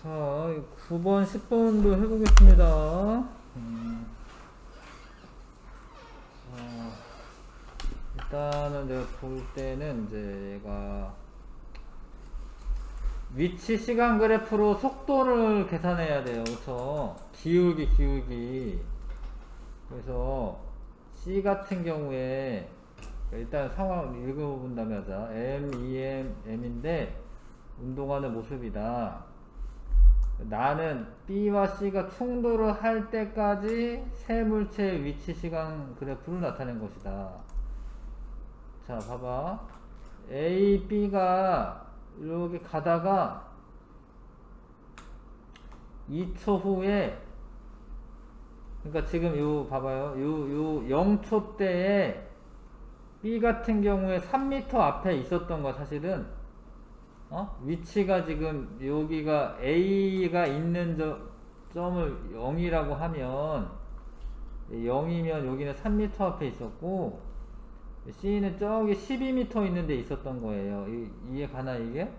자, 9번, 10번도 해보겠습니다. 일단은 내가 볼 때는 이제 얘가 위치 시간 그래프로 속도를 계산해야 돼요. 그쵸? 기울기. 그래서 C 같은 경우에 일단 상황 읽어본 다음에 하자. M, EM, M인데 운동하는 모습이다. 나는 B와 C가 충돌을 할 때까지 세 물체의 위치 시간 그래프를 나타낸 것이다. 자, 봐봐. A, B가 이렇게 가다가 2초 후에, 그러니까 지금 요 봐봐요. 요 0초 때에 B 같은 경우에 3m 앞에 있었던 거 사실은 위치가 지금 여기가 A가 있는 점을 0이라고 하면 0이면 여기는 3m 앞에 있었고 C는 저기 12m 있는 데 있었던 거예요. 이해 가나 이게?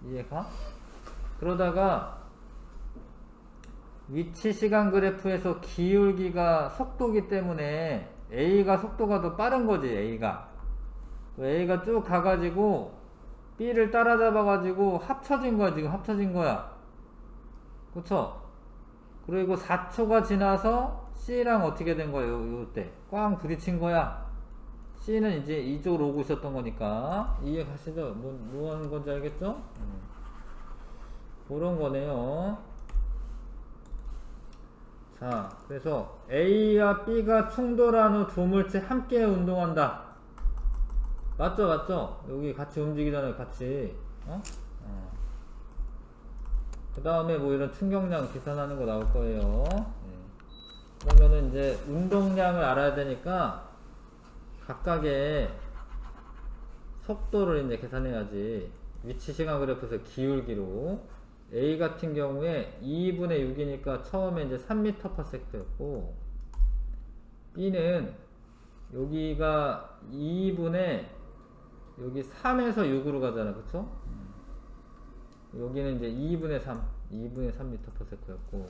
이해가? 그러다가 위치 시간 그래프에서 기울기가 속도기 때문에 A가 속도가 더 빠른 거지. A가 쭉 가가지고 B를 따라잡아가지고 합쳐진 거야. 지금 합쳐진 거야. 그쵸? 그리고 4초가 지나서 C랑 어떻게 된 거예요? 요때 꽝 부딪힌 거야. C는 이제 이쪽으로 오고 있었던 거니까. 이해 가시죠? 뭐 하는 건지 알겠죠? 그런 거네요. 자, 그래서 A와 B가 충돌한 후 두 물체 함께 운동한다. 맞죠? 여기 같이 움직이잖아요, 같이. 그 다음에 뭐 이런 충격량 계산하는 거 나올 거예요. 그러면은 이제 운동량을 알아야 되니까 각각의 속도를 이제 계산해야지. 위치 시간 그래프에서 기울기로 A 같은 경우에 2분의 6이니까 처음에 이제 3m/s였고 B는 여기가 2분의 여기 3에서 6으로 가잖아. 그쵸? 여기는 이제 2분의 3m/s였고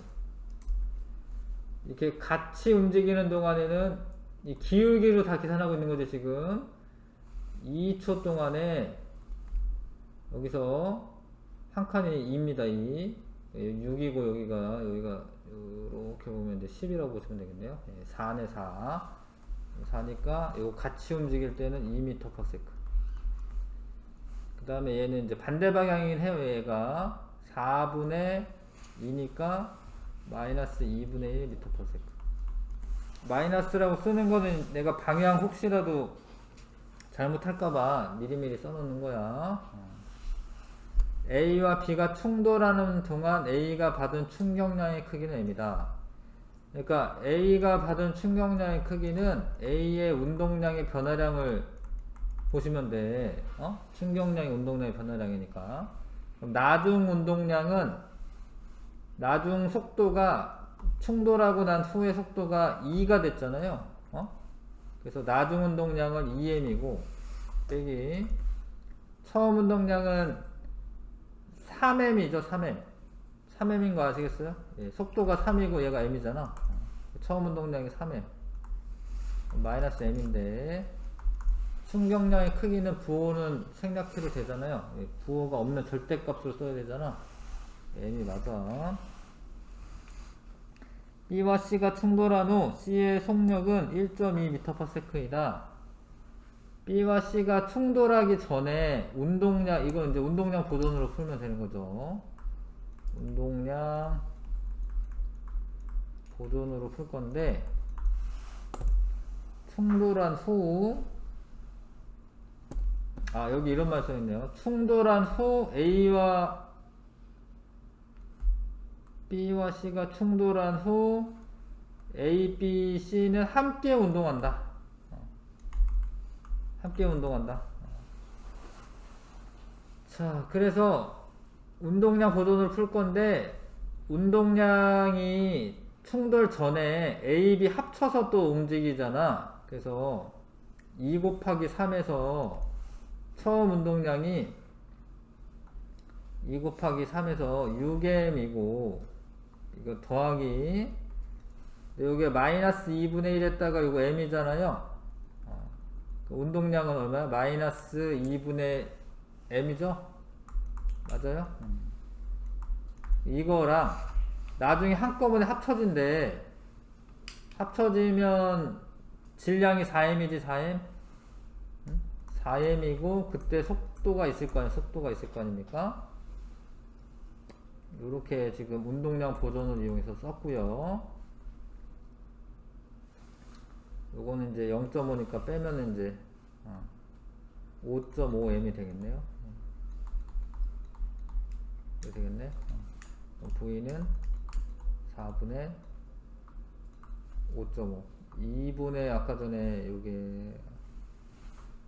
이렇게 같이 움직이는 동안에는 이 기울기로 다 계산하고 있는 거죠. 지금 2초 동안에 여기서 한 칸이 2입니다. 6이고 여기가 이렇게 보면 이제 10이라고 보시면 되겠네요. 4네 4니까 이거 같이 움직일 때는 2m/s. 그 다음에 얘는 이제 반대 방향이긴 해요. 얘가 4분의 2니까 마이너스 2분의 1 m/s. 마이너스라고 쓰는 거는 내가 방향 혹시라도 잘못할까봐 미리미리 써놓는 거야. A와 B가 충돌하는 동안 A가 받은 충격량의 크기는 M이다. 그러니까 A가 받은 충격량의 크기는 A의 운동량의 변화량을 보시면 돼. 충격량이 운동량의 변화량이니까. 그럼 나중 속도가 충돌하고 난 후의 속도가 2가 됐잖아요. 그래서 나중 운동량은 2m이고 빼기 처음 운동량은 3m이죠. 3m인 거 아시겠어요? 속도가 3이고 얘가 m이잖아. 처음 운동량이 3m 마이너스 m인데 충격량의 크기는 부호는 생략해도 되잖아요. 부호가 없는 절대값으로 써야 되잖아. m이 맞아. B와 C가 충돌한 후 C의 속력은 1.2m/s이다. B와 C가 충돌하기 전에 운동량, 이건 이제 운동량 보존으로 풀면 되는 거죠. 운동량 보존으로 풀 건데, 충돌한 후, 여기 이런 말 써있네요. 충돌한 후 B와 C가 충돌한 후 A, B, C는 함께 운동한다. 자, 그래서 운동량 보존을 풀 건데 운동량이 충돌 전에 A, B 합쳐서 또 움직이잖아. 그래서 2 곱하기 3에서 처음 운동량이 2 곱하기 3에서 6m이고 이거 더하기 요게 마이너스 2분의 1 했다가 이거 m이잖아요. 운동량은 얼마야? 마이너스 2분의 m이죠? 맞아요? 이거랑 나중에 한꺼번에 합쳐진대. 합쳐지면 질량이 4m이지 4m? 4m이고 그때 속도가 있을 거 아니야. 속도가 있을 거 아닙니까? 요렇게 지금 운동량 보존을 이용해서 썼고요. 요거는 이제 0.5니까 빼면 이제 5.5m이 되겠네요. 이렇게 되겠네. 그럼 V는 4분의 5.5 2분의 아까 전에 요게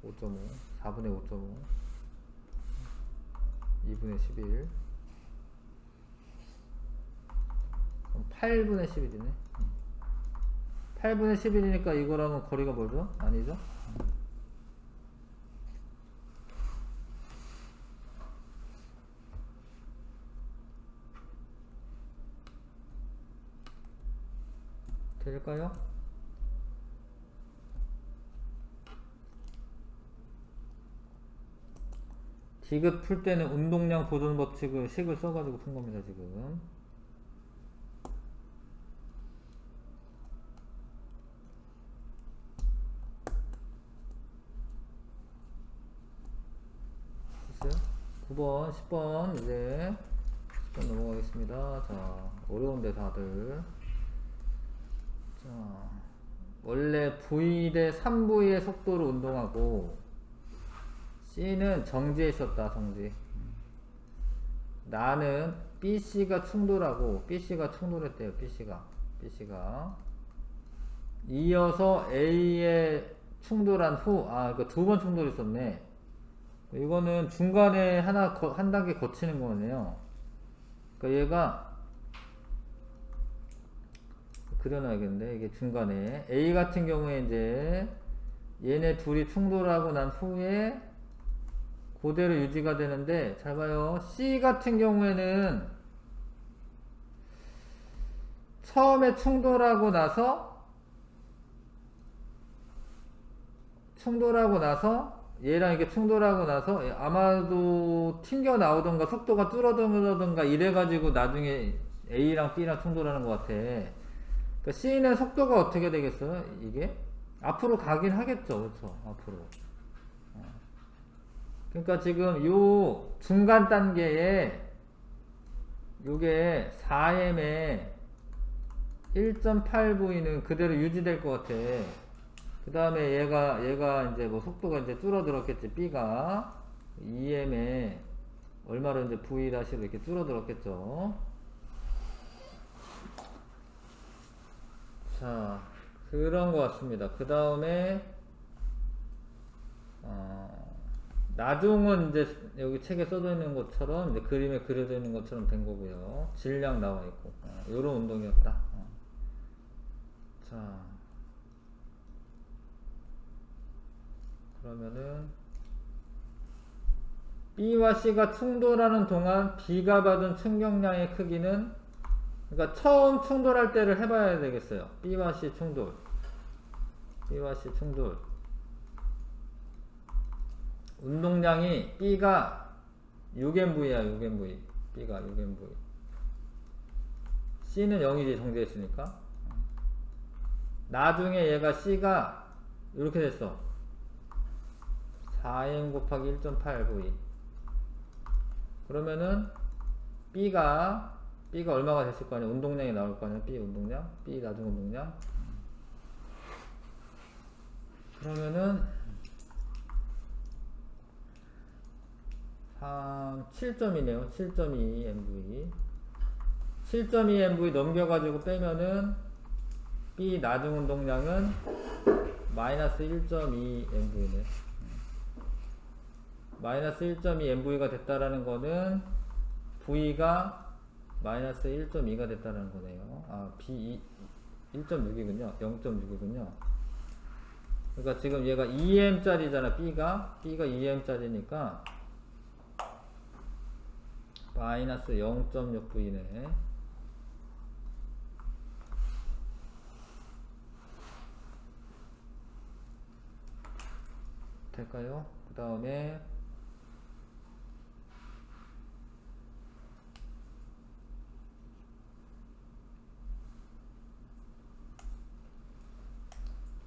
5.5 4분의 5.5 2분의 11 그럼 8분의 11이네 8분의 11이니까 이거랑은 거리가 뭐죠? 아니죠? 될까요? 디귿 풀 때는 운동량 보존 법칙을 식을 써가지고 푼 겁니다, 지금. 됐어요? 9번, 10번, 이제 10번 넘어가겠습니다. 자, 어려운데 다들. 자, 원래 V 대 3V의 속도로 운동하고 C는 정지에 있었다. 정지. 나는 BC가 충돌하고 BC가 충돌했대요. BC가 이어서 A에 충돌한 후 이거 두 번 충돌 있었네. 이거는 중간에 한 단계 거치는 거네요. 그러니까 얘가 그려놔야겠는데 이게 중간에 A 같은 경우에 이제 얘네 둘이 충돌하고 난 후에 그대로 유지가 되는데 잘 봐요. C 같은 경우에는 처음에 충돌하고 나서 얘랑 이게 충돌하고 나서 아마도 튕겨 나오던가 속도가 줄어들던가 이래가지고 나중에 A랑 B랑 충돌하는 것 같아. 그러니까 C는 속도가 어떻게 되겠어요? 이게 앞으로 가긴 하겠죠. 그렇죠? 앞으로. 그러니까 지금 요 중간 단계에 요게 4m에 1.8V는 그대로 유지될 것 같아. 그 다음에 얘가 이제 뭐 속도가 이제 줄어들었겠지. B가 2m에 얼마로 이제 V-로 이렇게 줄어들었겠죠. 자, 그런 것 같습니다. 그 다음에 나중은 이제 여기 책에 써져 있는 것처럼 이제 그림에 그려져 있는 것처럼 된 거고요. 질량 나와 있고 요런 운동이었다. 자, 그러면은 B와 C가 충돌하는 동안 B가 받은 충격량의 크기는, 그러니까 처음 충돌할 때를 해봐야 되겠어요. B와 C 충돌. 운동량이 B가 6mV야. 6mV. B가 6mV. C는 0이지. 정지했으니까. 나중에 얘가 C가 이렇게 됐어. 4m 곱하기 1.8V. 그러면은 B가 얼마가 됐을 거 아니야? 운동량이 나올 거 아니야? B 운동량? B 나중 운동량? 그러면은 7점이네요. 7.2mV. 7.2mV 넘겨가지고 빼면은 B 나중 운동량은 마이너스 1.2mV네. 마이너스 1.2mV가 됐다라는 거는 V가 마이너스 1.2가 됐다라는 거네요. B 1.6이군요. 0.6이군요. 그러니까 지금 얘가 2m짜리잖아. B가 2m짜리니까 마이너스 0.6V네. 될까요? 그 다음에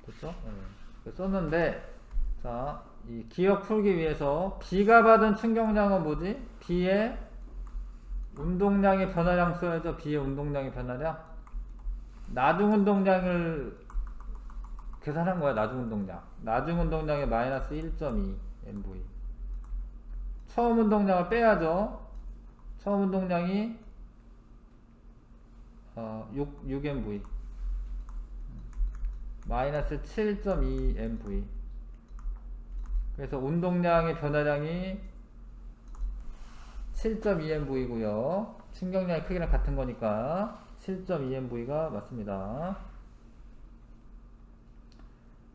됐죠? 썼는데, 자, 이 기억 풀기 위해서 B가 받은 충격량은 뭐지? B의 운동량의 변화량 써야죠. B의 운동량의 변화량. 나중 운동량을 계산한 거야. 나중 운동량. 나중 운동량의 마이너스 1.2 MV. 처음 운동량을 빼야죠. 처음 운동량이 6 MV. 마이너스 7.2 MV. 그래서 운동량의 변화량이 7.2 MV고요. 충격량의 크기랑 같은 거니까 7.2 MV가 맞습니다.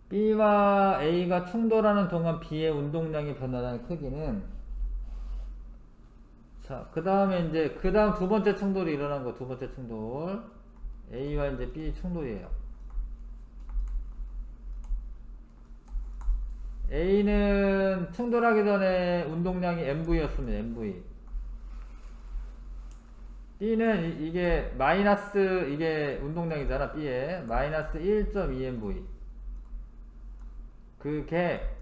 B와 A가 충돌하는 동안 B의 운동량의 변화량의 크기는, 자, 그 다음에 이제 그 다음 두 번째 충돌이 일어난 거, 두 번째 충돌. A와 이제 B 충돌이에요. A는 충돌하기 전에 운동량이 MV였습니다. MV. B는 이게 마이너스, 이게 운동량이잖아. B에 마이너스 1.2 MV. 그게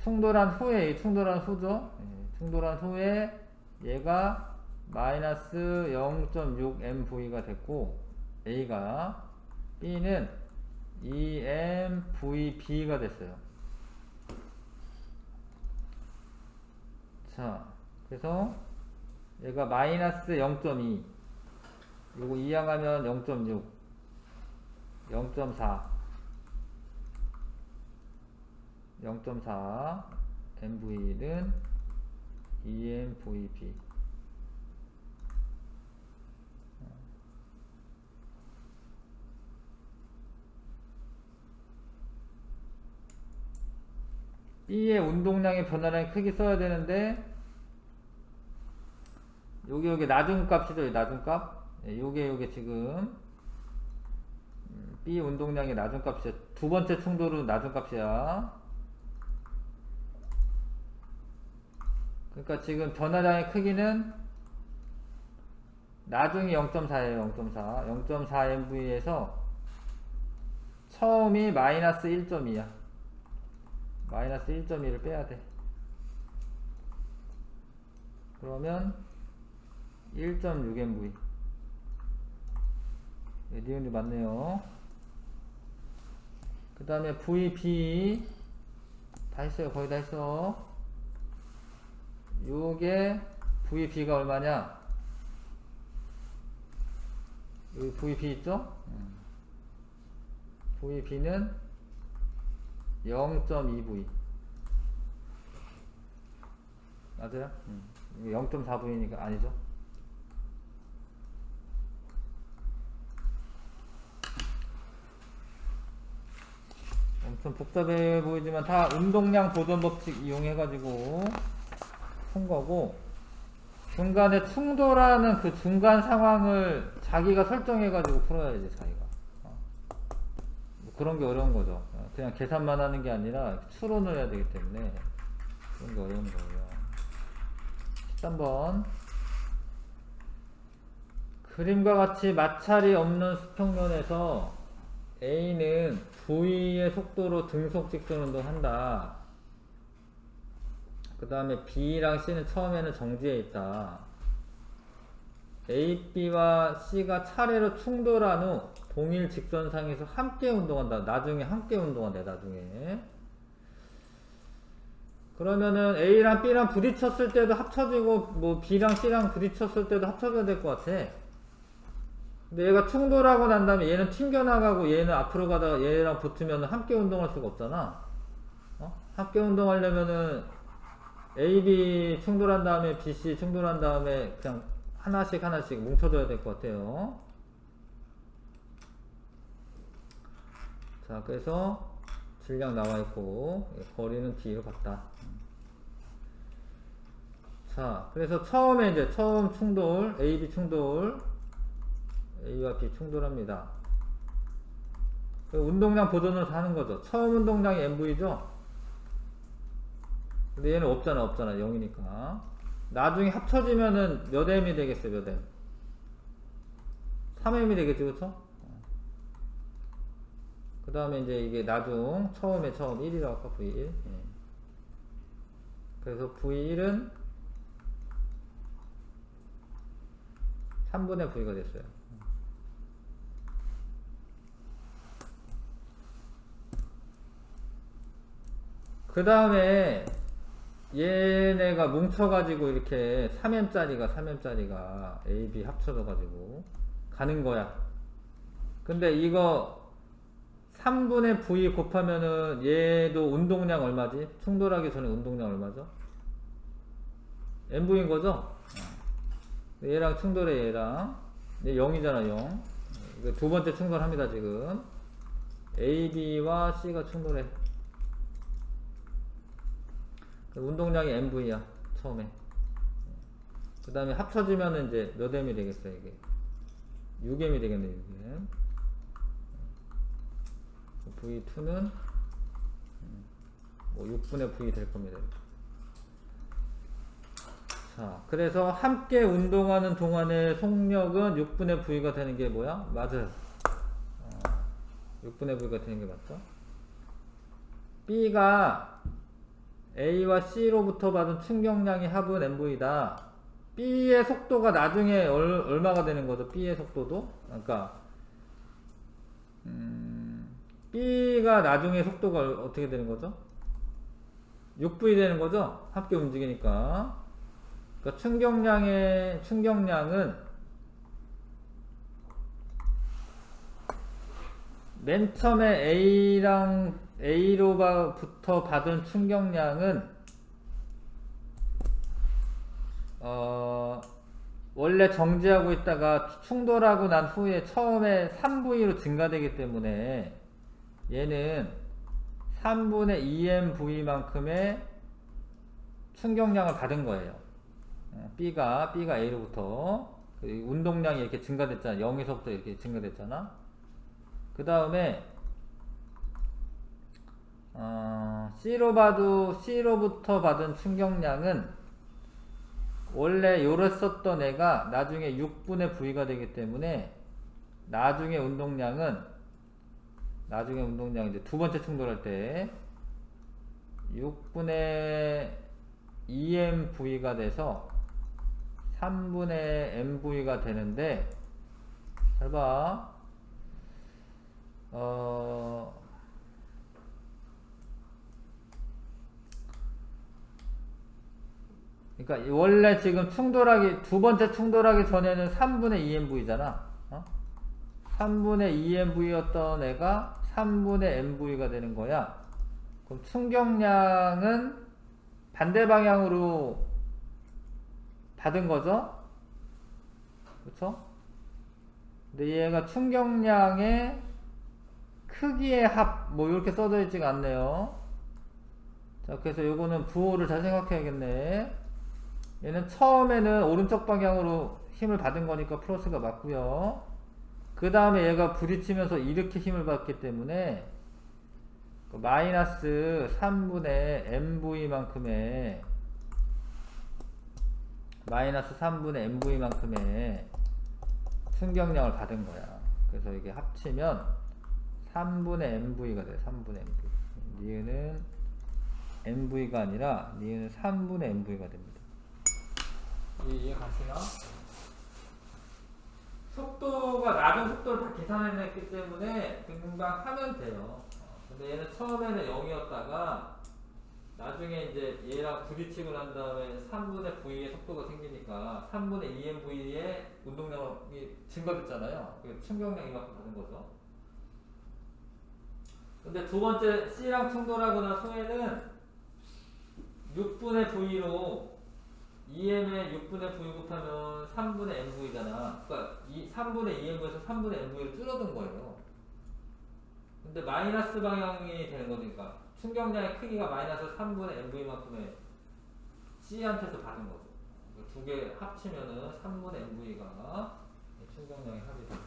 충돌한 후에, 충돌한 후죠. 충돌한 후에 얘가 마이너스 0.6 MV가 됐고, A가, B는 2MVB가 됐어요. 자, 그래서 얘가 마이너스 0.2, 요거 이항하면 0.6, 0.4, 0.4 MV는 EMVB. B의 운동량의 변화량이 크게 써야 되는데, 요게 나중값이죠. 나중값. 요게 지금 B 운동량의 나중값이죠. 두 번째 충돌은 나중값이야. 그러니까 지금 변화량의 크기는 나중이 0.4예요. 0.4. 0.4 MV에서 처음이 마이너스 1.2야. 마이너스 1.2를 빼야 돼. 그러면 1.6 MV. 네, 니은이 맞네요. 그 다음에 VB 다 했어요. 거의 다 했어. 요게 VB가 얼마냐? 여기 VB 있죠? VB는 0.2V. 맞아요? 0.4V니까 아니죠? 엄청 복잡해 보이지만 다 운동량 보존 법칙 이용해가지고 푼 거고, 중간에 충돌하는 그 중간 상황을 자기가 설정해가지고 풀어야지, 자기가. 뭐 그런 게 어려운 거죠. 그냥 계산만 하는 게 아니라 추론을 해야 되기 때문에 그런 게 어려운 거예요. 13번. 그림과 같이 마찰이 없는 수평면에서 A는 V의 속도로 등속 직선 운동한다. 그 다음에 B랑 C는 처음에는 정지해 있다. A, B와 C가 차례로 충돌한 후 동일 직선상에서 함께 운동한다. 나중에 함께 운동한다. 나중에. 그러면은 A랑 B랑 부딪혔을 때도 합쳐지고, 뭐 B랑 C랑 부딪혔을 때도 합쳐져야 될 것 같아. 근데 얘가 충돌하고 난 다음에 얘는 튕겨나가고 얘는 앞으로 가다가 얘랑 붙으면 함께 운동할 수가 없잖아. 함께 운동하려면은 A, B 충돌한 다음에 B, C 충돌한 다음에 그냥 하나씩 뭉쳐줘야 될 것 같아요. 자, 그래서 질량 나와 있고 거리는 D로 갔다. 자, 자, 그래서 처음에 이제 처음 충돌, AB 충돌, A와 B 충돌합니다. 운동량 보존을 하는 거죠. 처음 운동량이 MV죠? 근데 얘는 없잖아. 0이니까. 나중에 합쳐지면은 몇 M이 되겠어요, 몇 M? 3M이 되겠지, 그쵸? 그 다음에 이제 이게 처음 1이라고 할까, V1. 예. 그래서 V1은 3분의 V가 됐어요. 그 다음에 얘네가 뭉쳐가지고 이렇게 3M짜리가 A, B 합쳐져가지고 가는 거야. 근데 이거 3분의 V 곱하면은 얘도 운동량 얼마지? 충돌하기 전에 운동량 얼마죠? MV인 거죠? 얘랑 충돌해, 얘랑. 얘 0이잖아, 0. 두 번째 충돌합니다, 지금. A, B와 C가 충돌해. 운동량이 MV야, 처음에. 그 다음에 합쳐지면 이제 몇 M이 되겠어요, 이게. 6M이 되겠네, 6M. V2는 뭐 6분의 V 될 겁니다. 자, 그래서 함께 운동하는 동안의 속력은 6분의 V가 되는 게 뭐야? 맞아요. 6분의 V가 되는 게 맞죠? B가 A와 C로부터 받은 충격량의 합은 MV다. B의 속도가 나중에 얼마가 되는 거죠? B의 속도도? 그러니까 B가 나중에 속도가 어떻게 되는 거죠? 6V 되는 거죠? 함께 움직이니까. 그러니까 충격량은 맨 처음에 A로부터 받은 충격량은 원래 정지하고 있다가 충돌하고 난 후에 처음에 3V로 증가되기 때문에 얘는 3분의 2mV만큼의 충격량을 받은 거예요. B가 A로부터 운동량이 이렇게 증가됐잖아. 0에서부터 이렇게 증가됐잖아. 그 다음에 C로부터 받은 충격량은 원래 요랬었던 애가 나중에 6분의 V가 되기 때문에 나중에 운동량은 이제 두 번째 충돌할 때 6분의 2mV가 돼서 3분의 mV가 되는데, 잘 봐. 그러니까 원래 지금 두 번째 충돌하기 전에는 3분의 2mV잖아. 3분의 2mV였던 애가 3분의 mV가 되는 거야. 그럼 충격량은 반대 방향으로 받은 거죠? 그쵸? 근데 얘가 충격량의 크기의 합, 뭐 이렇게 써져 있지가 않네요. 자, 그래서 요거는 부호를 잘 생각해야겠네. 얘는 처음에는 오른쪽 방향으로 힘을 받은 거니까 플러스가 맞고요. 그 다음에 얘가 부딪히면서 이렇게 힘을 받기 때문에 마이너스 3분의 mv만큼의 충격량을 받은 거야. 그래서 이게 합치면 3분의 mv가 돼요. 3분의 mv. 니은은 mv가 아니라 니은은 3분의 mv가 됩니다. 이해 가시나? 속도가 낮은 속도를 다 계산해냈기 때문에 금방 하면 돼요. 근데 얘는 처음에는 0이었다가 나중에 이제 얘랑 부딪히고 난 다음에 3분의 V의 속도가 생기니까 3분의 2mV의 운동량이 증가됐잖아요. 충격량 이만큼 받은 거죠. 근데 두 번째 C랑 충돌하고 난 후에는 6분의 V로 2m에 6분의 V 곱하면 3분의 mV잖아. 그러니까 3분의 2mV에서 3분의 mV로 줄어든 거예요. 근데 마이너스 방향이 되는 거니까 충격량의 크기가 마이너스 3분의 mV만큼의 C한테서 받은 거죠. 두 개 합치면은 3분의 MV가 충격량의 합이 됩니다.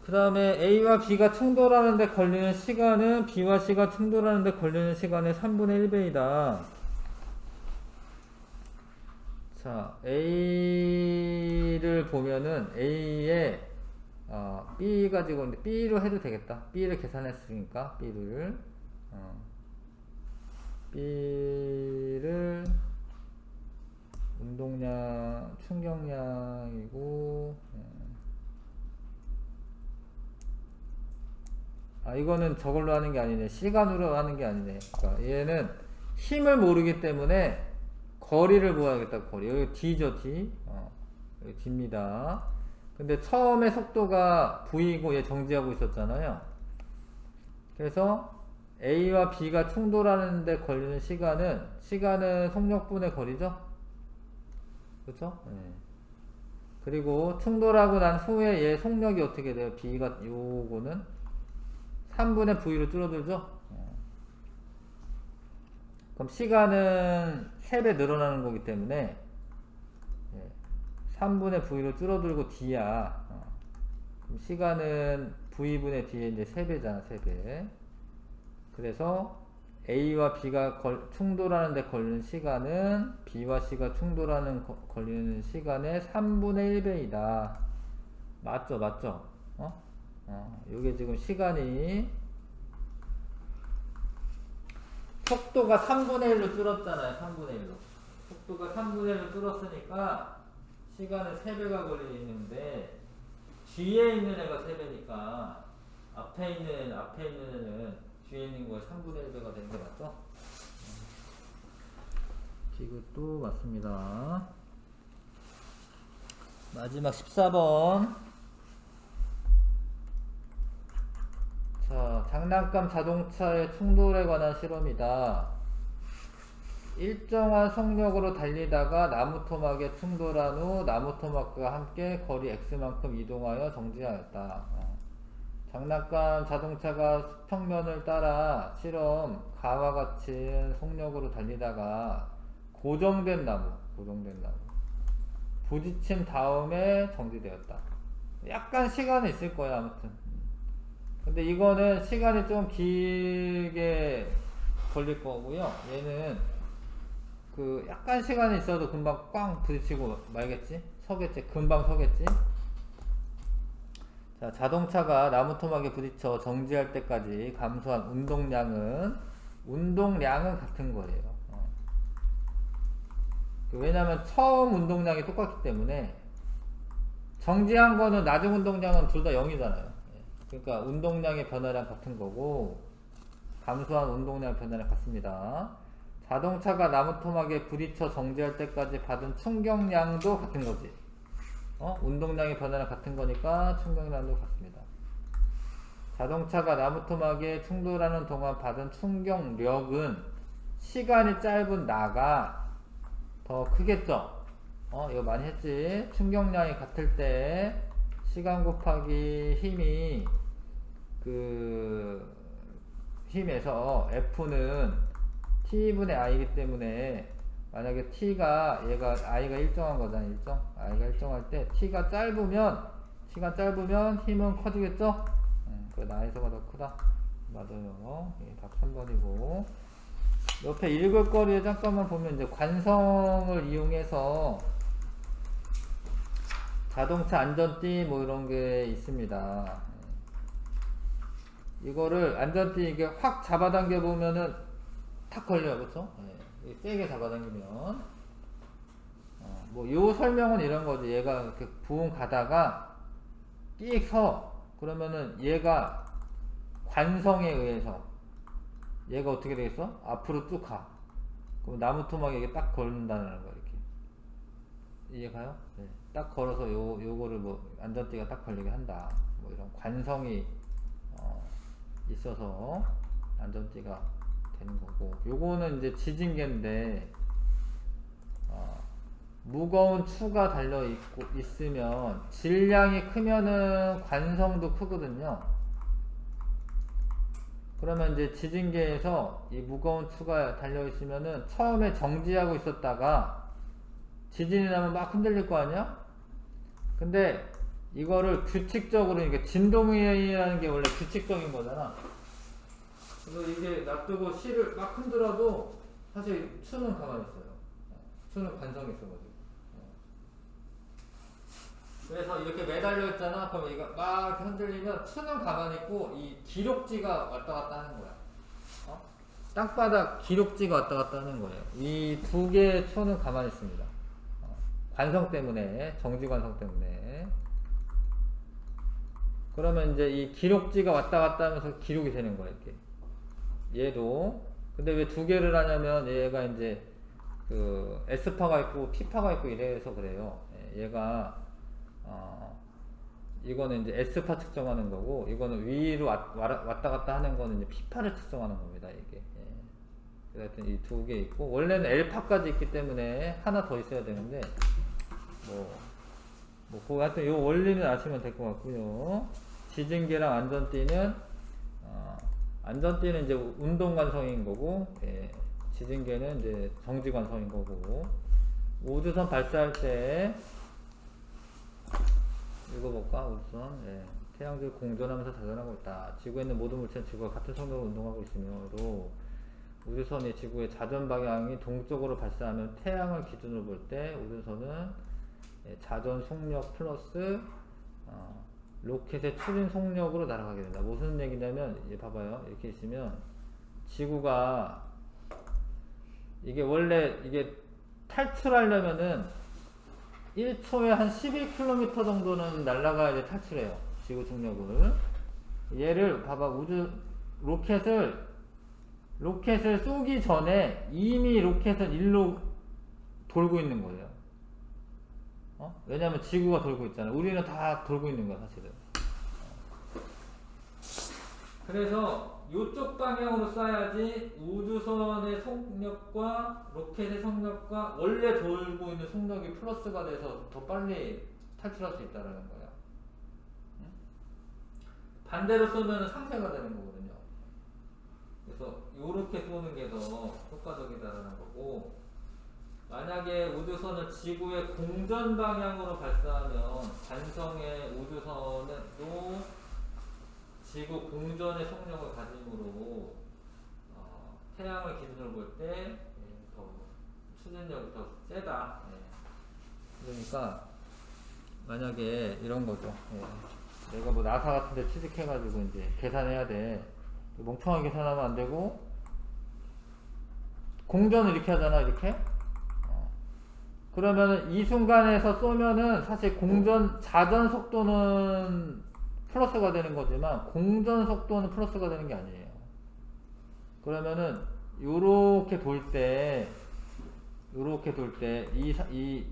그 다음에 A와 B가 충돌하는데 걸리는 시간은 B와 C가 충돌하는데 걸리는 시간의 3분의 1배이다. 자, A를 보면은 A에 B 가지고 있는데 B로 해도 되겠다. B를 계산했으니까 B를 B를 운동량 충격량이고 이거는 저걸로 하는 게 아니네. 시간으로 하는 게 아니네. 그러니까 얘는 힘을 모르기 때문에 거리를 구해야겠다. 거리. 여기 D죠, D. 여기 D입니다. 근데 처음에 속도가 V고 얘 정지하고 있었잖아요. 그래서 A와 B가 충돌하는데 걸리는 시간은 속력분의 거리죠? 그렇죠? 네. 그리고 충돌하고 난 후에 얘 속력이 어떻게 돼요? B가 요거는 3분의 V로 줄어들죠? 그럼 시간은 3배 늘어나는 거기 때문에 3분의 V로 줄어들고 D야. 그럼 시간은 V분의 D에 이제 3배잖아, 3배. 그래서 A와 B가 충돌하는데 걸리는 시간은 B와 C가 걸리는 시간의 3분의 1배이다. 맞죠? 맞죠? 요게 지금 시간이 속도가 3분의 1로 줄었잖아요. 3분의 1로. 속도가 3분의 1로 줄었으니까 시간은 3배가 걸리는데 뒤에 있는 애가 3배니까 앞에 있는 애는 뒤에 있는 거에 3분의 1배가 되는 게 맞죠? 이것도 맞습니다. 마지막 14번. 자, 장난감 자동차의 충돌에 관한 실험이다. 일정한 속력으로 달리다가 나무 토막에 충돌한 후 나무 토막과 함께 거리 x만큼 이동하여 정지하였다. 장난감 자동차가 수평면을 따라 실험 가와 같은 속력으로 달리다가 고정된 나무 부딪힌 다음에 정지되었다. 약간 시간은 있을 거야. 아무튼 근데 이거는 시간이 좀 길게 걸릴 거고요. 얘는 그 약간 시간이 있어도 금방 꽝 부딪히고 말겠지? 금방 서겠지? 자, 자동차가 나무 토막에 부딪혀 정지할 때까지 감소한 운동량은 같은 거예요. 왜냐면 처음 운동량이 똑같기 때문에 정지한 거는 낮은 운동량은 둘 다 0이잖아요. 그러니까 운동량의 변화량 같은 거고 감소한 운동량 변화량 같습니다. 자동차가 나무 토막에 부딪혀 정지할 때까지 받은 충격량도 같은 거지. 운동량의 변화량 같은 거니까 충격량도 같습니다. 자동차가 나무 토막에 충돌하는 동안 받은 충격력은 시간이 짧은 나가 더 크겠죠. 이거 많이 했지. 충격량이 같을 때 시간 곱하기 힘에서 F는 T분의 I이기 때문에 만약에 I가 일정한 거잖아. I가 일정할 때 T가 시간 짧으면 힘은 커지겠죠? 그 나에서가 더 크다. 맞아요. 답 3번이고. 옆에 읽을 거리에 잠깐만 보면 이제 관성을 이용해서 자동차 안전띠 뭐 이런 게 있습니다. 이거를 안전띠 이게 확 잡아당겨 보면은 탁 걸려요. 그쵸? 세게 잡아당기면 뭐 요 설명은 이런 거지. 얘가 이렇게 부응 가다가 삑 서. 그러면은 얘가 관성에 의해서 얘가 어떻게 되겠어? 앞으로 쭉 가. 그럼 나무 토막에 이게 딱 걸린다는 거 이렇게. 이해가요? 네. 딱 걸어서 요거를 뭐 안전띠가 딱 걸리게 한다. 뭐 이런 관성이 있어서 안전띠가 되는 거고. 요거는 이제 지진계인데 무거운 추가 달려 있으면 질량이 크면은 관성도 크거든요. 그러면 이제 지진계에서 이 무거운 추가 달려 있으면은 처음에 정지하고 있었다가 지진이 나면 막 흔들릴 거 아니야? 근데 이거를 규칙적으로, 그러니까 진동이라는 게 원래 규칙적인 거잖아. 그래서 이게 놔두고 실을 막 흔들어도 사실 추는 가만히 있어요. 추는 관성이 있어가지고. 그래서 이렇게 매달려 있잖아. 그럼 이거 막 흔들리면 추는 가만히 있고 이 기록지가 왔다 갔다 하는 거야. 땅바닥 기록지가 왔다 갔다 하는 거예요. 이 두 개의 추는 가만히 있습니다. 관성 때문에, 정지 관성 때문에. 그러면 이제 이 기록지가 왔다 갔다 하면서 기록이 되는 거야, 이렇게. 얘도. 근데 왜 두 개를 하냐면 얘가 이제 그 S파가 있고 P파가 있고 이래서 그래요. 얘가 이거는 이제 S파 측정하는 거고, 이거는 위로 왔다 갔다 하는 거는 이제 P파를 측정하는 겁니다, 이게. 하여튼 이 두 개 있고, 원래는 L파까지 있기 때문에 하나 더 있어야 되는데, 그 하여튼 요 원리는 아시면 될 것 같고요. 지진계랑 안전띠는, 안전띠는 이제 운동관성인 거고, 지진계는 이제 정지관성인 거고, 우주선 발사할 때, 읽어볼까? 우주선. 태양질 공전하면서 자전하고 있다. 지구에 있는 모든 물체는 지구와 같은 속도로 운동하고 있으므로 우주선이 지구의 자전 방향이 동쪽으로 발사하면 태양을 기준으로 볼 때 우주선은 자전 속력 플러스 로켓의 추진 속력으로 날아가게 된다. 무슨 얘기냐면, 봐봐요. 이렇게 있으면 지구가 이게 원래 이게 탈출하려면은 1초에 한 11km 정도는 날아가야 돼. 탈출해요. 지구 중력을. 얘를 봐봐. 로켓을 쏘기 전에 이미 로켓은 일로 돌고 있는 거예요. 왜냐면 지구가 돌고 있잖아. 우리는 다 돌고 있는 거야, 사실은. 그래서 이쪽 방향으로 쏴야지 우주선의 속력과 로켓의 속력과 원래 돌고 있는 속력이 플러스가 돼서 더 빨리 탈출할 수 있다는 거야. 반대로 쏘면 상쇄가 되는 거거든요. 그래서 이렇게 쏘는 게 더 효과적이다라는 거고, 만약에 우주선을 지구의 공전 방향으로 발사하면 관성의 우주선은 또 지구 공전의 속력을 가짐으로 태양을 기준으로 볼 때 더 추진력이 더 세다. 그러니까 만약에 이런 거죠. 내가 뭐 나사 같은데 취직해가지고 이제 계산해야 돼. 멍청하게 계산하면 안 되고, 공전을 이렇게 하잖아, 이렇게. 그러면은 이 순간에서 쏘면은 사실 자전 속도는 플러스가 되는 거지만 공전 속도는 플러스가 되는 게 아니에요. 그러면은 요렇게 돌 때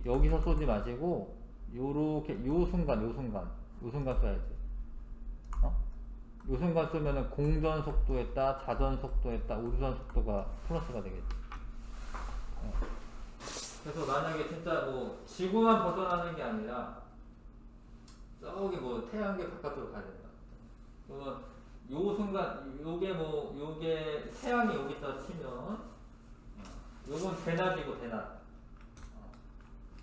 여기서 쏘지 마시고 요렇게 요 순간 쏴야지. 요 순간 쏘면은 공전 속도에다 자전 속도에다 우주선 속도가 플러스가 되겠지. 그래서 만약에 진짜 뭐 지구만 벗어나는 게 아니라 저기 뭐 태양계 바깥으로 가야 된다. 그러면 요 순간 요게 태양이 여기 있다 치면 요건 대낮이고 대낮.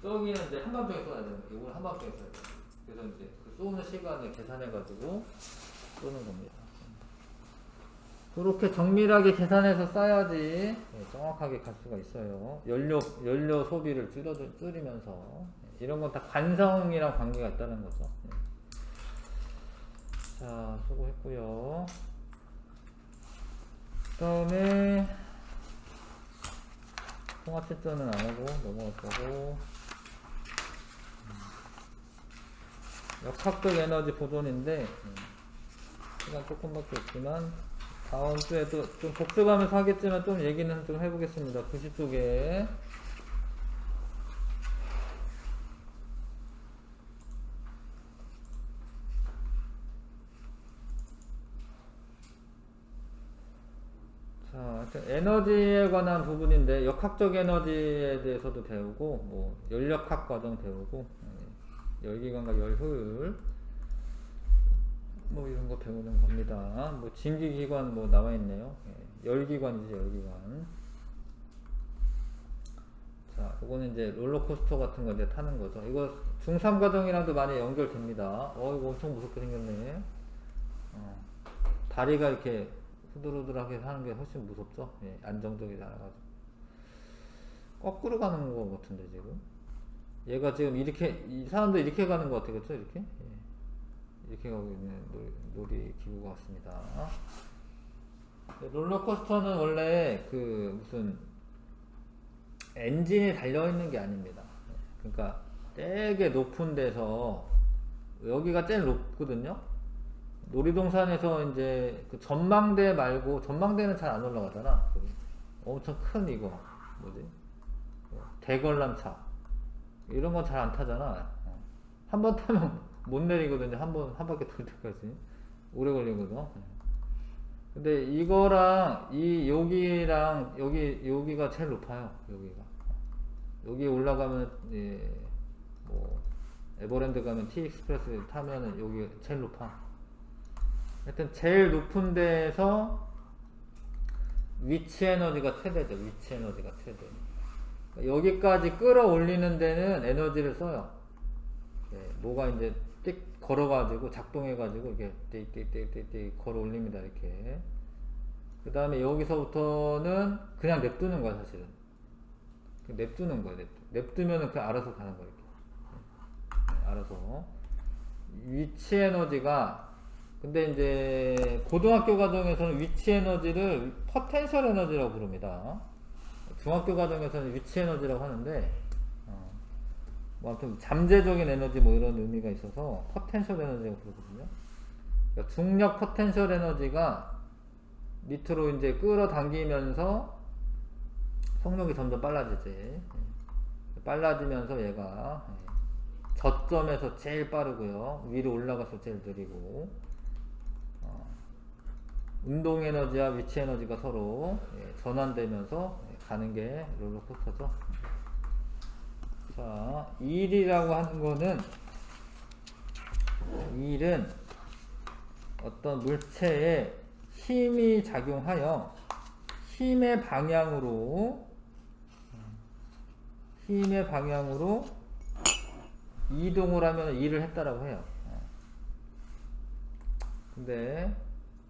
저기는 이제 한밤중에 쏘야 되는 거. 요건 한밤중에 쏘야 돼. 그래서 이제 그 쏘는 시간을 계산해가지고 쏘는 겁니다. 그렇게 정밀하게 계산해서 쏴야지 정확하게 갈 수가 있어요. 연료 소비를 줄이면서. 이런 건 다 관성이랑 관계가 있다는 거죠. 자, 수고했고요. 그 다음에 통합실전은 안 하고 넘어갈 거고, 역학적 에너지 보존인데 시간 조금밖에 없지만 다음 주에도 좀 복습하면서 하겠지만 좀 얘기는 좀 해보겠습니다. 90쪽에 자, 에너지에 관한 부분인데 역학적 에너지에 대해서도 배우고 뭐 연력학 과정 배우고 열기관과 열효율 뭐 이런 거 배우는 겁니다. 뭐 진기기관 뭐 나와 있네요. 예, 열기관이죠, 열기관. 자, 이거는 이제 롤러코스터 같은 거 이제 타는 거죠. 이거 중3 과정이랑도 많이 연결됩니다. 이거 엄청 무섭게 생겼네. 다리가 이렇게 후들후들하게 하는 게 훨씬 무섭죠. 예, 안정적이지 않아가지고. 거꾸로 가는 거 같은데, 지금. 얘가 지금 이렇게, 이 사람도 이렇게 가는 것 같아요. 그쵸? 이렇게? 예. 이렇게 가고 있는 놀이기구 같습니다. 롤러코스터는 원래 그 무슨 엔진이 달려있는 게 아닙니다. 그러니까 되게 높은 데서 여기가 제일 높거든요. 놀이동산에서 이제 그 전망대 말고, 전망대는 잘 안 올라가잖아. 엄청 큰 이거 뭐지? 대관람차 이런 건 잘 안 타잖아. 한 번 타면 못 내리거든요. 한 바퀴 돌 때까지 오래 걸리거든. 근데 이거랑 여기랑 여기가 제일 높아요. 여기 올라가면, 예, 뭐 에버랜드 가면 T-익스프레스 타면은 여기 제일 높아. 하여튼 제일 높은 데에서 위치 에너지가 최대죠. 위치 에너지가 최대. 여기까지 끌어올리는 데는 에너지를 써요. 예, 뭐가 이제 띡 걸어가지고 작동해가지고 이렇게 띡띡띡띡 걸어올립니다. 이렇게. 그 다음에 여기서부터는 그냥 냅두는 거야, 사실은. 냅두는 거야, 냅두면은 그냥 알아서 가는 거야, 이렇게. 네, 알아서. 위치 에너지가, 근데 이제 고등학교 과정에서는 위치 에너지를 포텐셜 에너지라고 부릅니다. 중학교 과정에서는 위치 에너지라고 하는데, 뭐 아무튼 잠재적인 에너지 뭐 이런 의미가 있어서 포텐셜 에너지라고 부르거든요. 그러니까 중력 포텐셜 에너지가 밑으로 이제 끌어당기면서 속력이 점점 빨라지지. 빨라지면서 얘가 저점에서 제일 빠르고요, 위로 올라가서 제일 느리고, 운동 에너지와 위치 에너지가 서로 전환되면서 가는 게 롤러코스터죠. 자, 일이라고 하는 거는, 일은 어떤 물체에 힘이 작용하여 힘의 방향으로 이동을 하면 일을 했다라고 해요. 근데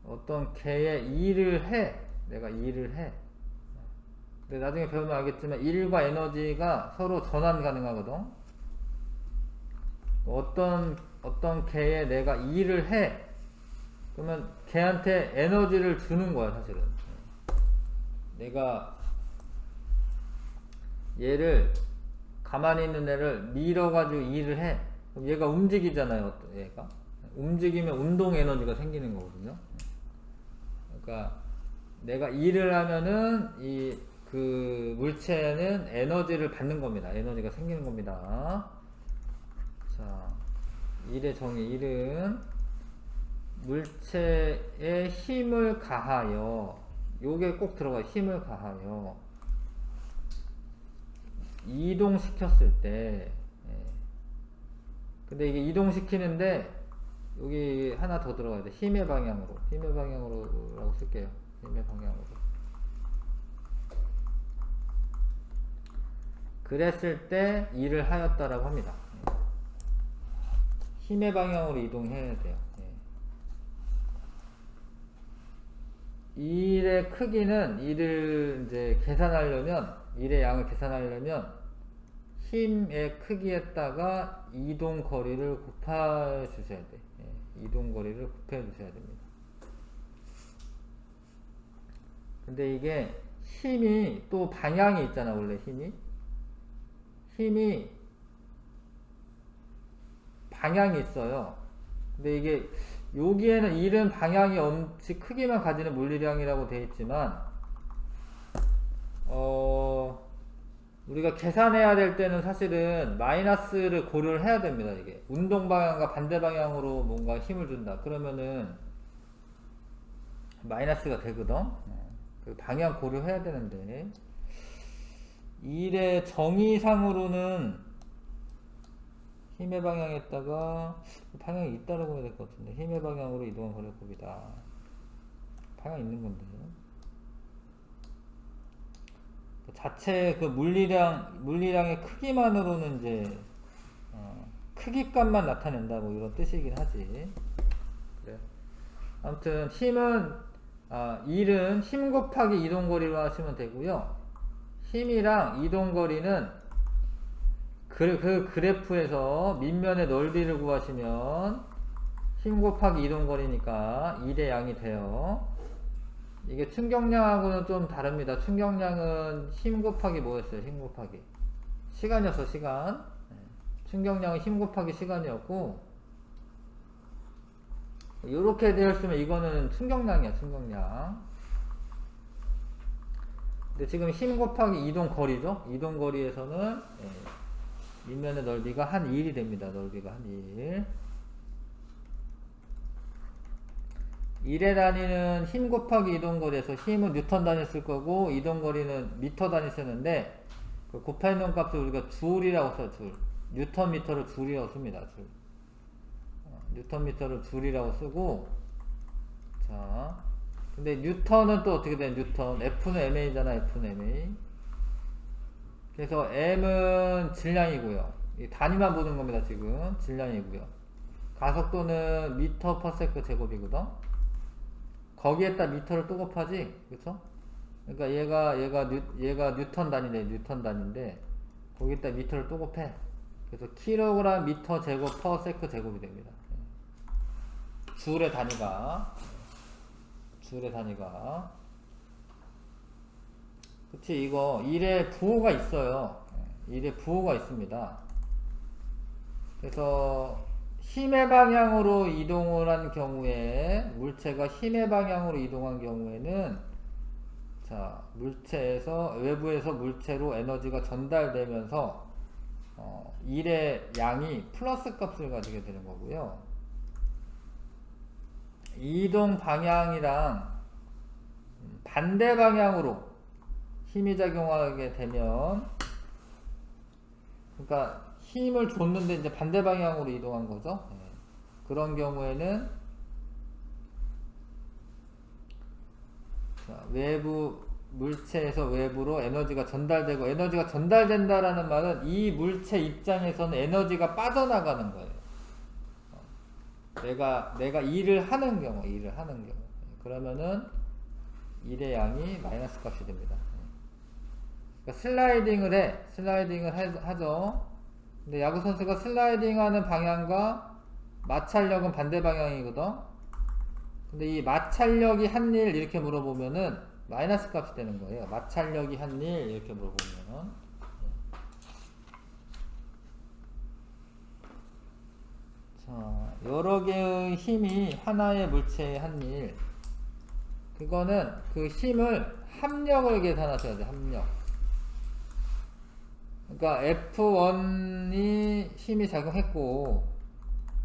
어떤 개의 일을 해, 내가 일을 해. 근데 나중에 배우면 알겠지만 일과 에너지가 서로 전환 가능하거든. 어떤 개에 내가 일을 해, 그러면 걔한테 에너지를 주는 거야, 사실은. 내가 얘를, 가만히 있는 애를 밀어가지고 일을 해. 그럼 얘가 움직이잖아요, 얘가. 움직이면 운동 에너지가 생기는 거거든요. 그러니까 내가 일을 하면은 그 물체는 에너지를 받는 겁니다. 에너지가 생기는 겁니다. 자, 일의 정의. 일은 물체에 힘을 가하여, 요게 꼭 들어가요. 힘을 가하여 이동시켰을 때, 근데 이게 이동시키는데 여기 하나 더 들어가야 돼. 힘의 방향으로라고 쓸게요. 힘의 방향으로. 그랬을 때 일을 하였다라고 합니다. 힘의 방향으로 이동해야 돼요. 일의 크기는, 일을 이제 계산하려면, 일의 양을 계산하려면 힘의 크기에다가 이동 거리를 곱해 주셔야 돼. 이동 거리를 곱해 주셔야 됩니다. 근데 이게 힘이 또 방향이 있잖아. 원래 힘이 방향이 있어요. 근데 이게 여기에는 일은 방향이 없이 크기만 가지는 물리량이라고 되어 있지만, 우리가 계산해야 될 때는 사실은 마이너스를 고려를 해야 됩니다. 이게 운동 방향과 반대 방향으로 뭔가 힘을 준다. 그러면은 마이너스가 되거든. 방향 고려해야 되는데, 일의 정의상으로는 힘의 방향에다가 방향이 있다라고 해야 될 것 같은데, 힘의 방향으로 이동한 거리곱이다. 방향 있는 건데. 자체 그 물리량의 크기만으로는 이제 크기값만 나타낸다 뭐 이런 뜻이긴 하지. 그래. 아무튼 일은 힘 곱하기 이동거리로 하시면 되고요. 힘이랑 이동거리는 그 그래프에서 밑면의 넓이를 구하시면 힘 곱하기 이동거리니까 1의 양이 돼요. 이게 충격량하고는 좀 다릅니다. 충격량은 힘 곱하기 뭐였어요? 힘 곱하기 시간이었어. 시간. 충격량은 힘 곱하기 시간이었고, 이렇게 되었으면 이거는 충격량이야. 충격량. 근데 지금 힘 곱하기 이동거리죠. 이동거리에서는 밑면의 넓이가 한 1이 됩니다. 넓이가 한 1. 1의 단위는 힘 곱하기 이동거리에서 힘은 뉴턴 단위 쓸 거고 이동거리는 미터 단위 쓰는데, 그 곱해놓은 값을 우리가 줄이라고 써. 줄. 뉴턴 미터를 줄이라고 씁니다. 줄. 뉴턴 미터를 줄이라고 쓰고, 자, 근데 뉴턴은 또 어떻게 돼? 뉴턴 F는 MA잖아. F는 MA. 그래서 M은 질량이고요. 이 단위만 보는 겁니다. 지금 질량이고요. 가속도는 미터 퍼 세컨드 제곱이거든. 거기에다 미터를 또 곱하지, 그쵸? 그러니까 얘가 뉴턴 단위네. 뉴턴 단위인데 거기에다 미터를 또 곱해. 그래서 킬로그램 미터 제곱 퍼 세컨드 제곱이 됩니다. 줄의 단위가. 그치, 이거 1에 부호가 있어요. 1에 부호가 있습니다. 그래서 힘의 방향으로 이동을 한 경우에, 물체가 힘의 방향으로 이동한 경우에는, 자, 외부에서 물체로 에너지가 전달되면서 1의 양이 플러스 값을 가지게 되는 거고요. 이동 방향이랑 반대 방향으로 힘이 작용하게 되면, 그러니까 힘을 줬는데 이제 반대 방향으로 이동한 거죠. 그런 경우에는, 자, 물체에서 외부로 에너지가 전달되고, 에너지가 전달된다라는 말은 이 물체 입장에서는 에너지가 빠져나가는 거예요. 내가 일을 하는 경우. 그러면은 1의 양이 마이너스 값이 됩니다. 그러니까 슬라이딩을 하죠. 근데 야구 선수가 슬라이딩 하는 방향과 마찰력은 반대 방향이거든. 근데 이 마찰력이 한 일 이렇게 물어보면은 마이너스 값이 되는 거예요. 마찰력이 한 일 이렇게 물어보면은. 자, 여러 개의 힘이 하나의 물체의 한 일. 그거는 그 힘을 합력을 계산하셔야 돼. 합력. 그러니까 F1이 힘이 작용했고,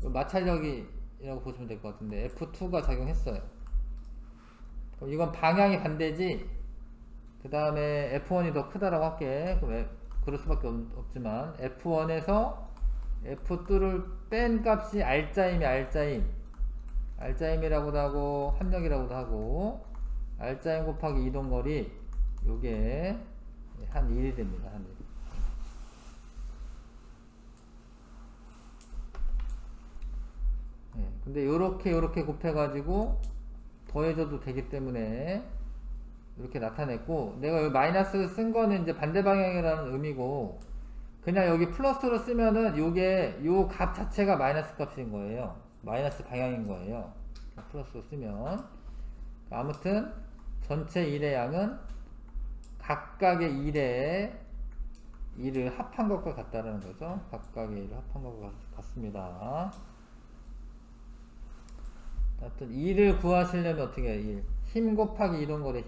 마찰력이라고 보시면 될 것 같은데 F2가 작용했어요. 그럼 이건 방향이 반대지. 그 다음에 F1이 더 크다라고 할게. 그럴 수밖에 없지만 F1에서 F2를 뺀 값이 R자임이 R자임이라고도 하고 합력이라고도 하고, R자임 곱하기 이동거리, 요게 한 1이 됩니다. 한 1. 근데 요렇게 곱해가지고 더해줘도 되기 때문에 이렇게 나타냈고, 내가 여기 마이너스 쓴 거는 이제 반대 방향이라는 의미고, 그냥 여기 플러스로 쓰면은 요 값 자체가 마이너스 값인 거예요. 마이너스 방향인 거예요. 플러스로 쓰면. 아무튼 전체 1의 양은 각각의 1을 합한 것과 같다라는 거죠. 각각의 1을 합한 것과 같습니다. 하여튼 2를 구하시려면 어떻게 해요? 1. 힘 곱하기 이동거리.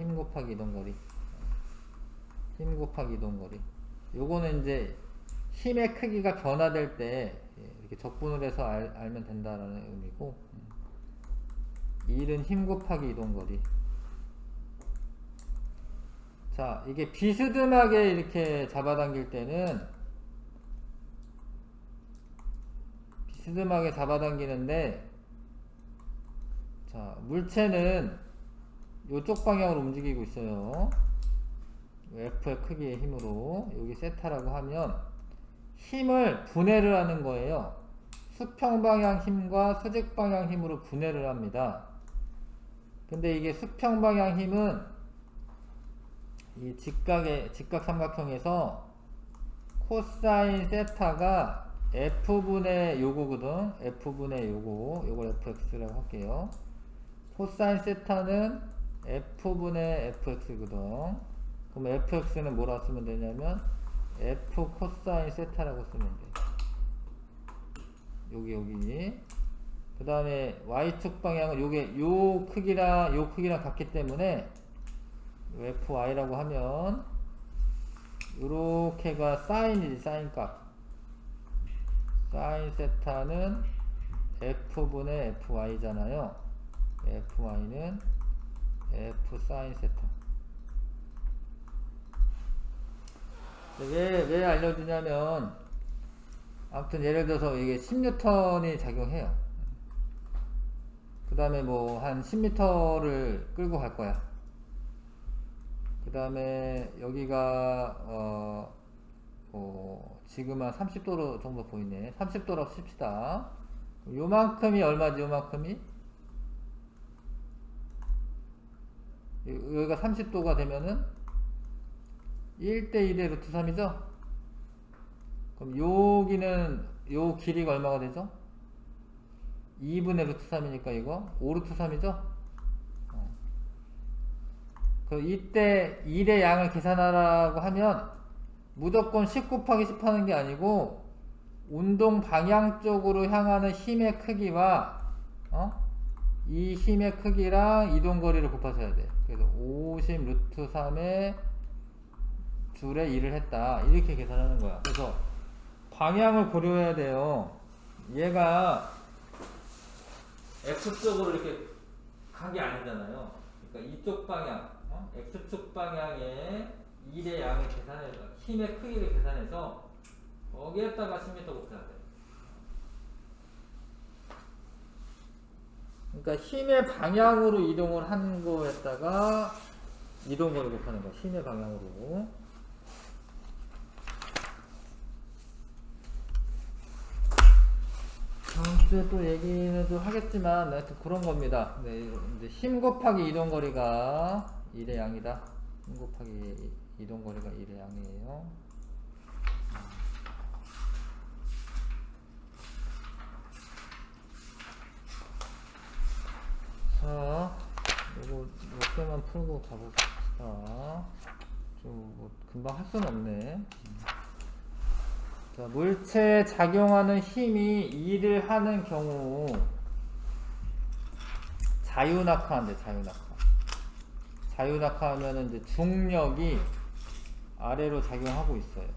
요거는 이제 힘의 크기가 변화될 때 이렇게 적분을 해서 알면 된다라는 의미고, 1은 힘 곱하기 이동거리. 자, 이게 비스듬하게 이렇게 잡아당길 때는 비스듬하게 잡아당기는데, 자, 물체는 이쪽 방향으로 움직이고 있어요. F의 크기의 힘으로. 여기 세타라고 하면 힘을 분해를 하는 거예요. 수평 방향 힘과 수직 방향 힘으로 분해를 합니다. 근데 이게 수평 방향 힘은 이 직각 삼각형에서 코사인 세타가 F분의 요거거든. F분의 요걸 fx라고 할게요. 코사인 세타는 F분의 fx거든. 그럼 fx는 뭐라 쓰면 되냐면 F 코사인 세타라고 쓰면 돼. 여기. 그 다음에 y축 방향은 요 크기랑 같기 때문에 fy라고 하면 요렇게가 사인이지, 사인 값. 사인 세타는 F분의 fy잖아요. fy는 F 사인 세타. 왜 알려주냐면, 아무튼 예를 들어서 이게 10N이 작용해요. 그 다음에 뭐 한 10m를 끌고 갈 거야. 그 다음에 여기가 지금 한 30도 정도 보이네. 30도라고 칩시다. 요만큼이 얼마지? 요만큼이 여기가 30도가 되면은 1대1의 루트 3이죠? 그럼 여기는 요 길이가 얼마가 되죠? 2분의 루트 3이니까 이거 5루트 3이죠? 이때 1의 양을 계산하라고 하면 무조건 10 곱하기 10 하는 게 아니고 운동 방향 쪽으로 향하는 힘의 크기와 이 힘의 크기랑 이동 거리를 곱하셔야 돼. 그래서 50 루트 3의 줄에 1을 했다. 이렇게 계산하는 거야. 그래서 방향을 고려해야 돼요. 얘가 X쪽으로 이렇게 간 게 아니잖아요. 그러니까 이쪽 방향, X축 방향에 1의 양을 계산해서, 힘의 크기를 계산해서 거기에다가 10m 곱해야 돼. 그러니까 힘의 방향으로 이동을 한 거에다가 이동거리 곱하는 거야. 힘의 방향으로. 다음 주에 또 얘기는 좀 하겠지만, 하여튼 그런 겁니다. 네, 이제 힘 곱하기 이동거리가 1의 양이다. 힘 곱하기 이동거리가 1의 양이에요. 자, 요거 몇 개만 풀고 가봅시다. 좀 뭐 금방 할 수는 없네. 자, 물체에 작용하는 힘이 일을 하는 경우 자유낙하인데, 자유낙하 하면은 이제 중력이 아래로 작용하고 있어요.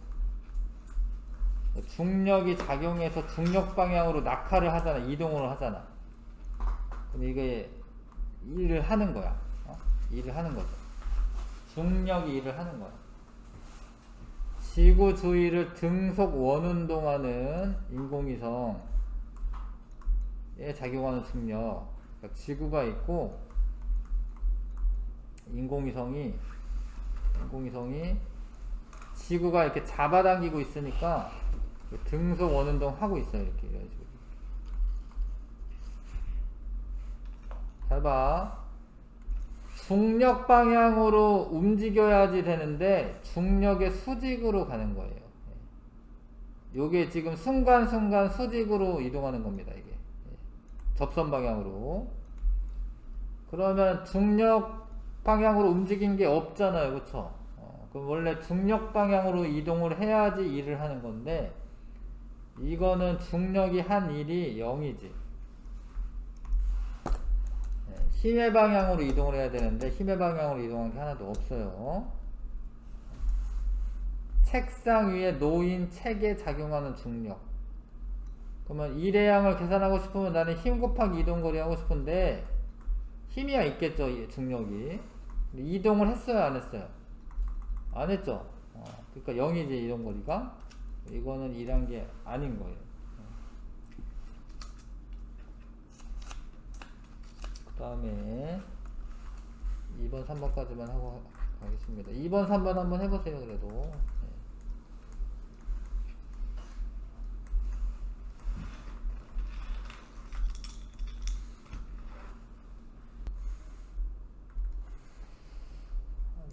중력이 작용해서 중력 방향으로 낙하를 하잖아. 이동을 하잖아. 그럼 이게 일을 하는 거야. 일을 하는 거죠. 중력이 일을 하는 거야. 지구 주위를 등속 원운동하는 인공위성에 작용하는 중력. 그러니까 지구가 있고 인공위성이 지구가 이렇게 잡아당기고 있으니까 등속 원운동 하고 있어요. 이렇게 이런 식으로. 잘 봐. 중력 방향으로 움직여야지 되는데 중력의 수직으로 가는 거예요. 요게 지금 순간순간 수직으로 이동하는 겁니다. 이게 접선 방향으로. 그러면 중력 방향으로 움직인 게 없잖아요. 그쵸? 그럼 원래 중력 방향으로 이동을 해야지 일을 하는 건데 이거는 중력이 한 일이 0이지. 힘의 방향으로 이동을 해야 되는데 힘의 방향으로 이동한 게 하나도 없어요. 책상 위에 놓인 책에 작용하는 중력. 그러면 일의 양을 계산하고 싶으면 나는 힘 곱하기 이동거리 하고 싶은데 힘이야 있겠죠, 중력이. 이동을 했어요, 안 했어요? 안 했죠. 그러니까 0이지, 이동거리가. 이거는 일한 게 아닌 거예요. 다음에 2번, 3번까지만 하고 가겠습니다. 2번, 3번 한번 해보세요. 그래도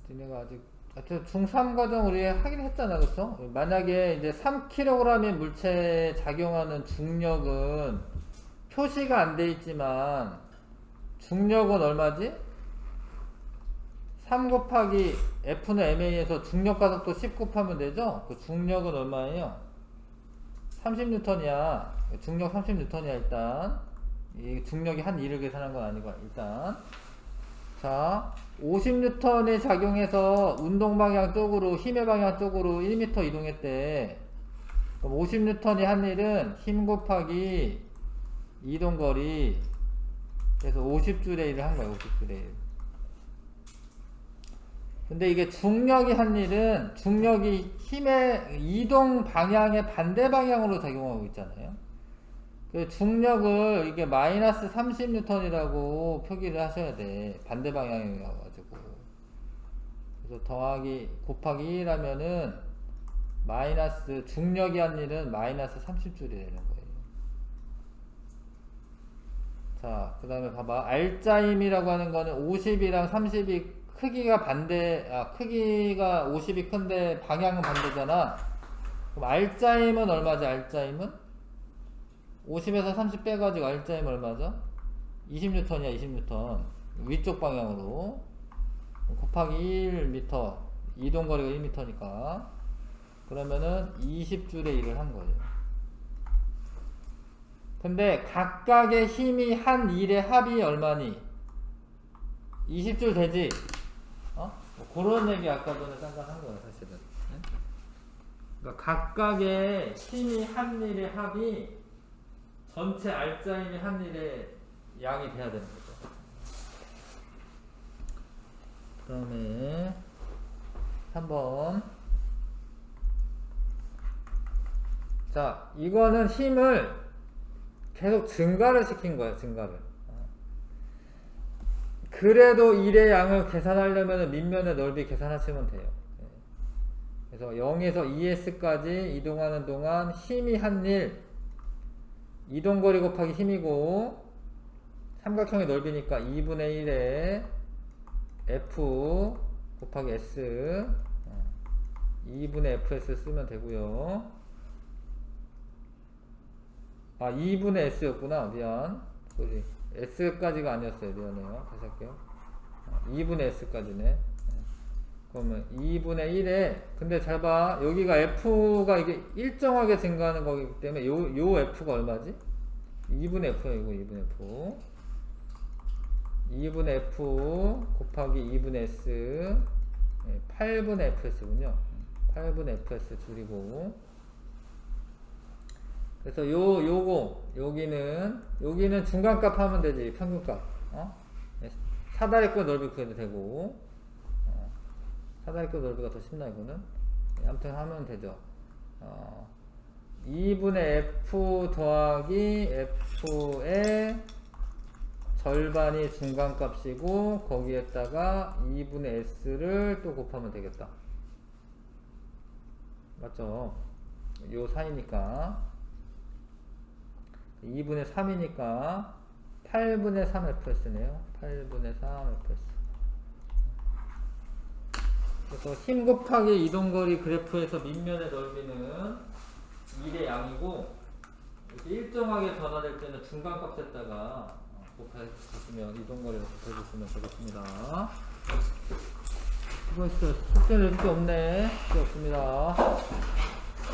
니네가 아직 중3 과정 우리 하긴 했잖아. 그쵸? 만약에 이제 3kg의 물체에 작용하는 중력은 표시가 안 돼 있지만 중력은 얼마지? 3 곱하기 F는 MA에서 중력 가속도 10 곱하면 되죠? 그 중력은 얼마예요? 30N이야. 중력 30N이야, 일단. 이 중력이 한 2를 계산한 건 아니고, 일단. 자, 50N에 작용해서 운동 방향 쪽으로, 힘의 방향 쪽으로 1m 이동했대. 그럼 50N이 한 일은 힘 곱하기 이동거리. 그래서 50줄의 일을 한 거야, 50줄의 일. 근데 이게 중력이 한 일은 중력이 힘의 이동 방향의 반대 방향으로 작용하고 있잖아요. 그 중력을 이게 마이너스 30N이라고 표기를 하셔야 돼. 반대 방향이어가지고. 그래서 더하기 곱하기 1 하면은 마이너스 중력이 한 일은 마이너스 30줄이 되는 거예요. 자, 그 다음에 봐봐. R자임이라고 하는 거는 50이랑 30이 크기가 크기가 50이 큰데 방향은 반대잖아. 그럼 R자임은 얼마지? R자임은? 50에서 30 빼가지고 R자임 얼마죠? 20N이야, 20N. 위쪽 방향으로. 곱하기 1m. 이동거리가 1m니까. 그러면은 20줄의 일을 한 거예요. 근데 각각의 힘이 한 일의 합이 얼마니? 20줄 되지? 그런 얘기 아까 전에 잠깐 한 거야, 사실은. 그러니까 각각의 힘이 한 일의 합이 전체 R자임이 한 일의 양이 돼야 되는 거죠. 그 다음에 3번. 자, 이거는 힘을 계속 증가를 시킨 거야, 증가를. 그래도 일의 양을 계산하려면 밑면의 넓이 계산하시면 돼요. 그래서 0에서 2s까지 이동하는 동안 힘이 한 일, 이동거리 곱하기 힘이고, 삼각형의 넓이니까 2분의 1에 F 곱하기 S, 2분의 FS 쓰면 되고요. 2분의 S였구나. 미안. 소리. S까지가 아니었어요. 미안해요. 다시 할게요. 2분의 S까지네. 그러면 2분의 1에, 근데 잘 봐. 여기가 F가 이게 일정하게 증가하는 거기 때문에 요 F가 얼마지? 2분의 F야, 이거 2분의 F. 2분의 F 곱하기 2분의 S. 8분의 FS군요. 8분의 FS 줄이고. 그래서 여기는 중간값 하면 되지. 평균값. 사다리꼴 넓이 구해도 되고. 사다리꼴 넓이가 더 쉽나, 이거는? 아무튼 하면 되죠. 2분의 F 더하기 F의 절반이 중간값이고, 거기에다가 2분의 S를 또 곱하면 되겠다. 맞죠? 요 사이니까. 2분의 3이니까 8분의 3fs네요. 8분의 3fs. 그래서 힘 곱하기 이동거리 그래프에서 밑면의 넓이는 1의 양이고, 이렇게 일정하게 변화될 때는 중간값에다가 곱해주시면, 이동거리를 곱해주시면 되겠습니다. 수고했어요. 숙제 낼 게 없네. 숙제 없습니다.